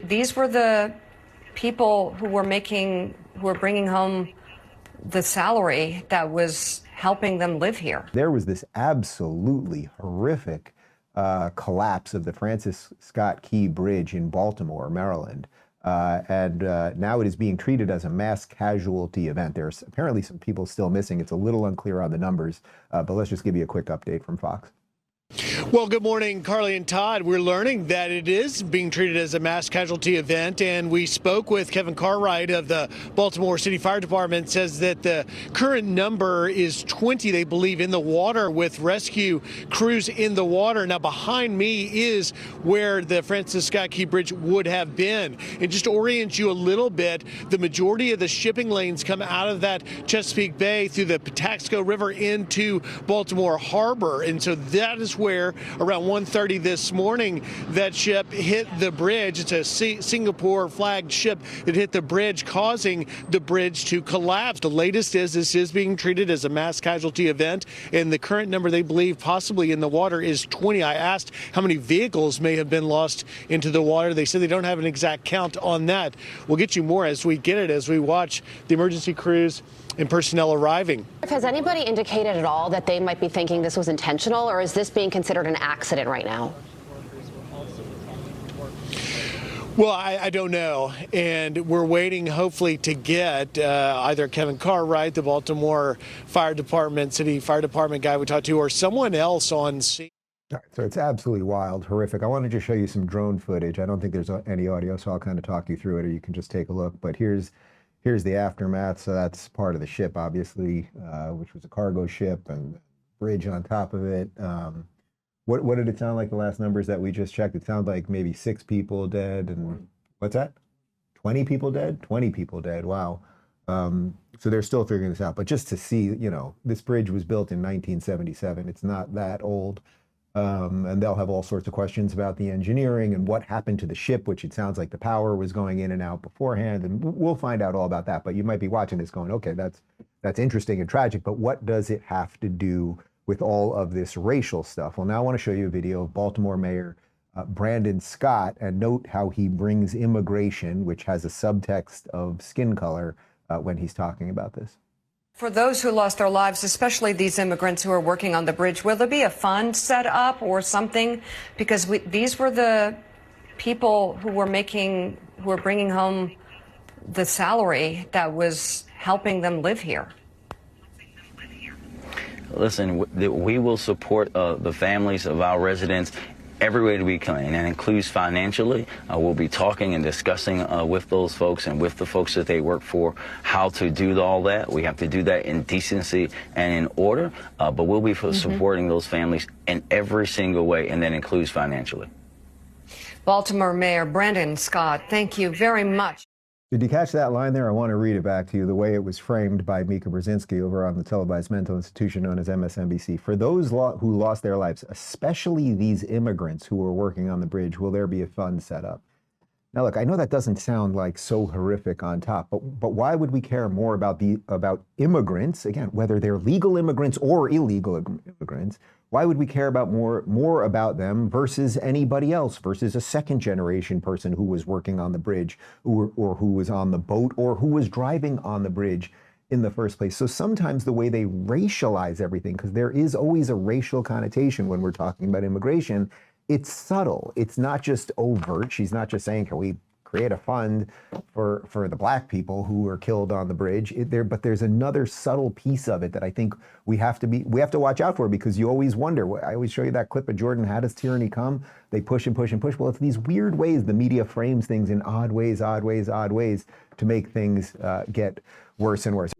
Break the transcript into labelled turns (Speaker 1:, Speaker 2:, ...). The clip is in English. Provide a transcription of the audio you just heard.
Speaker 1: these were the people who were bringing home the salary that was helping them live here.
Speaker 2: There was this absolutely horrific collapse of the Francis Scott Key Bridge in Baltimore, Maryland. And now it is being treated as a mass casualty event. There's apparently some people still missing. It's a little unclear on the numbers, but let's just give you a quick update from Fox.
Speaker 3: Well, good morning, Carly and Todd. We're learning that it is being treated as a mass casualty event, and we spoke with Kevin Cartwright of the Baltimore City Fire Department. Says that the current number is 20, they believe, in the water, with rescue crews in the water. Now, behind me is where the Francis Scott Key Bridge would have been. And just to orient you a little bit, the majority of the shipping lanes come out of that Chesapeake Bay through the Patapsco River into Baltimore Harbor, and so that is where around 1:30 this morning that ship hit the bridge. It's a Singapore flagged ship that hit the bridge, causing the bridge to collapse. The latest is this is being treated as a mass casualty event, and the current number they believe possibly in the water is 20. I asked how many vehicles may have been lost into the water. They said they don't have an exact count on that. We'll get you more as we get it, as we watch the emergency crews and personnel arriving.
Speaker 4: Has anybody indicated at all that they might be thinking this was intentional, or is this being considered an accident right now?
Speaker 3: Well, I don't know, and we're waiting hopefully to get either Kevin Cartwright, the Baltimore Fire Department, City Fire Department guy we talked to, or someone else on scene.
Speaker 2: All right, so it's absolutely wild, horrific. I want to just show you some drone footage. I don't think there's any audio, so I'll kind of talk you through it, or you can just take a look. But here's the aftermath. So that's part of the ship, obviously, which was a cargo ship, and bridge on top of it. What did it sound like, the last numbers that we just checked? It sounded like maybe 6 people dead, and what's that? 20 people dead? 20 people dead, wow. So they're still figuring this out. But just to see, you know, this bridge was built in 1977. It's not that old. And they'll have all sorts of questions about the engineering and what happened to the ship, which it sounds like the power was going in and out beforehand. And we'll find out all about that. But you might be watching this going, okay, that's interesting and tragic, but what does it have to do with all of this racial stuff? Well, now I want to show you a video of Baltimore Mayor Brandon Scott, and note how he brings immigration, which has a subtext of skin color, when he's talking about this.
Speaker 1: For those who lost their lives, especially these immigrants who are working on the bridge, will there be a fund set up or something? Because these were the people who were bringing home the salary that was helping them live here.
Speaker 5: Listen, we will support the families of our residents every way that we can, and that includes financially. We'll be talking and discussing with those folks and with the folks that they work for how to do all that. We have to do that in decency and in order, but we'll be supporting those families in every single way, and that includes financially.
Speaker 1: Baltimore Mayor Brandon Scott, thank you very much.
Speaker 2: Did you catch that line there? I want to read it back to you the way it was framed by Mika Brzezinski over on the televised mental institution known as MSNBC. For those who lost their lives, especially these immigrants who were working on the bridge, will there be a fund set up? Now, look, I know that doesn't sound like so horrific on top, but why would we care more about immigrants, again, whether they're legal immigrants or illegal immigrants? Why would we care about more about them versus anybody else, versus a second generation person who was working on the bridge or who was on the boat or who was driving on the bridge in the first place? So sometimes the way they racialize everything, because there is always a racial connotation when we're talking about immigration, it's subtle. It's not just overt. She's not just saying, can we create a fund for the black people who were killed on the bridge? But there's another subtle piece of it that I think we have to watch out for, because you always wonder. I always show you that clip of Jordan, how does tyranny come? They push and push and push. Well, it's these weird ways the media frames things in odd ways to make things get worse and worse.